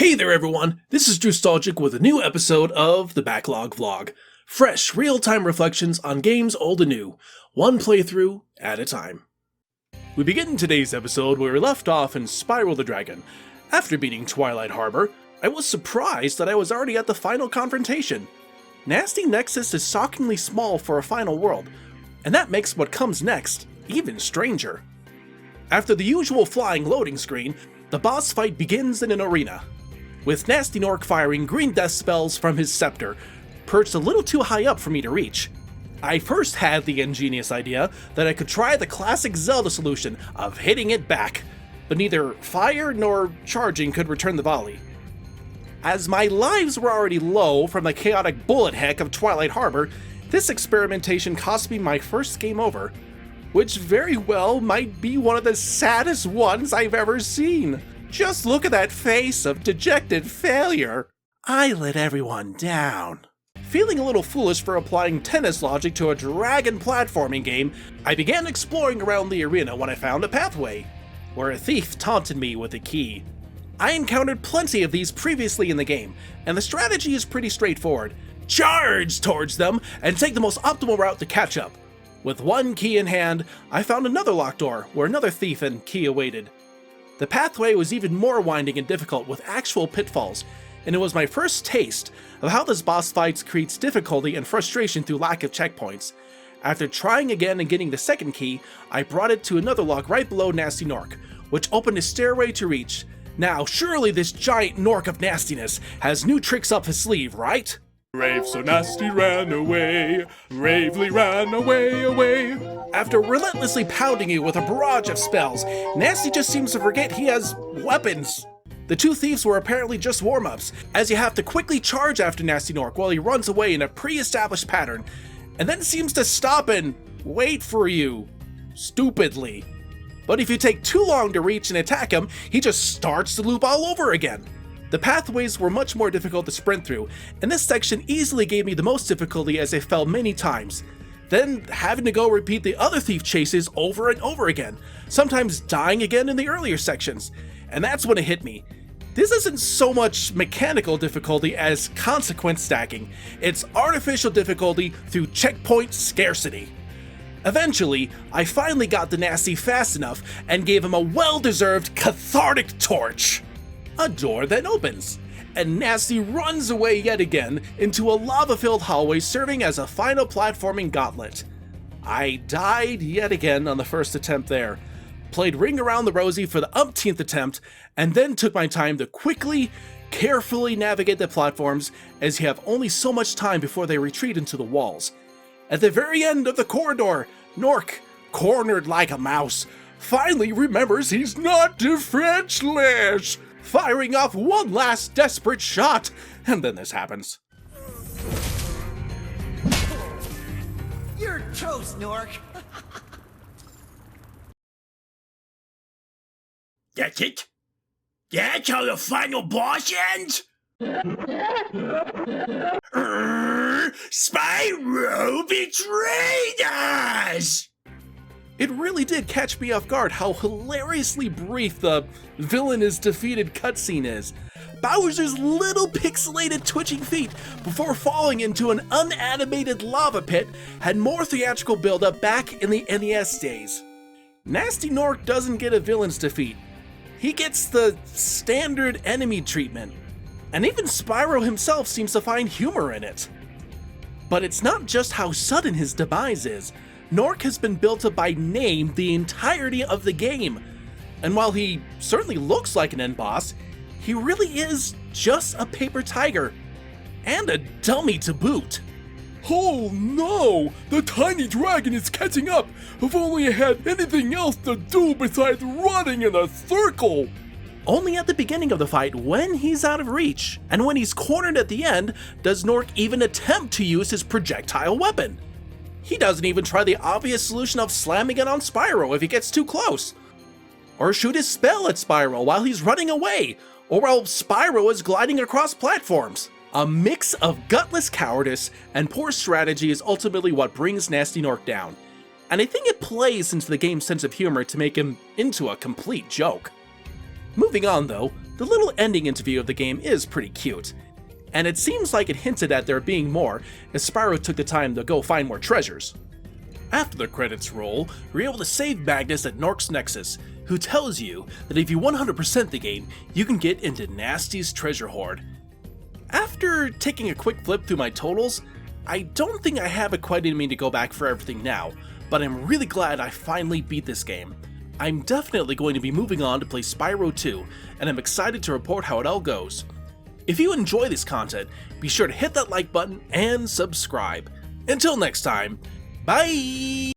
Hey there everyone, this is Drewstalgic with a new episode of the Backlog Vlog. Fresh, real-time reflections on games old and new, one playthrough at a time. We begin today's episode where we left off in Spyro the Dragon. After beating Twilight Harbor, I was surprised that I was already at the final confrontation. Nasty Nexus is shockingly small for a final world, and that makes what comes next even stranger. After the usual flying loading screen, the boss fight begins in an arena, with Nasty Nork firing green death spells from his scepter, perched a little too high up for me to reach. I first had the ingenious idea that I could try the classic Zelda solution of hitting it back, but neither fire nor charging could return the volley. As my lives were already low from the chaotic bullet heck of Twilight Harbor, this experimentation cost me my first game over, which very well might be one of the saddest ones I've ever seen. Just look at that face of dejected failure. I let everyone down. Feeling a little foolish for applying tennis logic to a dragon platforming game, I began exploring around the arena when I found a pathway, where a thief taunted me with a key. I encountered plenty of these previously in the game, and the strategy is pretty straightforward. Charge towards them and take the most optimal route to catch up. With one key in hand, I found another locked door where another thief and key awaited. The pathway was even more winding and difficult with actual pitfalls, and it was my first taste of how this boss fight creates difficulty and frustration through lack of checkpoints. After trying again and getting the second key, I brought it to another lock right below Nasty Nork, which opened a stairway to reach. Now, surely this giant Nork of nastiness has new tricks up his sleeve, right? Rave so nasty ran away, bravely ran away. After relentlessly pounding you with a barrage of spells, Nasty just seems to forget he has weapons. The two thieves were apparently just warm-ups, as you have to quickly charge after Nasty Nork while he runs away in a pre-established pattern, and then seems to stop and wait for you, stupidly. But if you take too long to reach and attack him, he just starts the loop all over again. The pathways were much more difficult to sprint through, and this section easily gave me the most difficulty as I fell many times. Then having to go repeat the other thief chases over and over again, sometimes dying again in the earlier sections. And that's when it hit me. This isn't so much mechanical difficulty as consequence stacking. It's artificial difficulty through checkpoint scarcity. Eventually, I finally got the Nasty fast enough and gave him a well-deserved cathartic torch. A door then opens, and Nasty runs away yet again into a lava-filled hallway serving as a final platforming gauntlet. I died yet again on the first attempt there, played Ring Around the Rosie for the umpteenth attempt, and then took my time to quickly, carefully navigate the platforms as you have only so much time before they retreat into the walls. At the very end of the corridor, Nork, cornered like a mouse, finally remembers he's not defenseless, firing off one last desperate shot, and then this happens. You're toast, Nork. That's it? That's how the final boss ends? Spyro betrayed us! It really did catch me off guard how hilariously brief the villain is defeated cutscene is. Bowser's little pixelated twitching feet before falling into an unanimated lava pit had more theatrical build-up back in the NES days. Nasty Nork doesn't get a villain's defeat. He gets the standard enemy treatment, and even Spyro himself seems to find humor in it. But it's not just how sudden his demise is. Nork has been built up by name the entirety of the game, and while he certainly looks like an end boss, he really is just a paper tiger, and a dummy to boot. Oh no! The tiny dragon is catching up! If only I had anything else to do besides running in a circle! Only at the beginning of the fight, when he's out of reach, and when he's cornered at the end, does Nork even attempt to use his projectile weapon. He doesn't even try the obvious solution of slamming it on Spyro if he gets too close, or shoot his spell at Spyro while he's running away, or while Spyro is gliding across platforms. A mix of gutless cowardice and poor strategy is ultimately what brings Nasty Nork down, and I think it plays into the game's sense of humor to make him into a complete joke. Moving on though, The little ending interview of the game is pretty cute, and it seems like it hinted at there being more as Spyro took the time to go find more treasures. After the credits roll, you're able to save Magnus at Nork's Nexus, who tells you that if you 100% the game, you can get into Nasty's treasure hoard. After taking a quick flip through my totals, I don't think I have it quite in me to go back for everything now, but I'm really glad I finally beat this game. I'm definitely going to be moving on to play Spyro 2, and I'm excited to report how it all goes. If you enjoy this content, be sure to hit that like button and subscribe. Until next time, bye!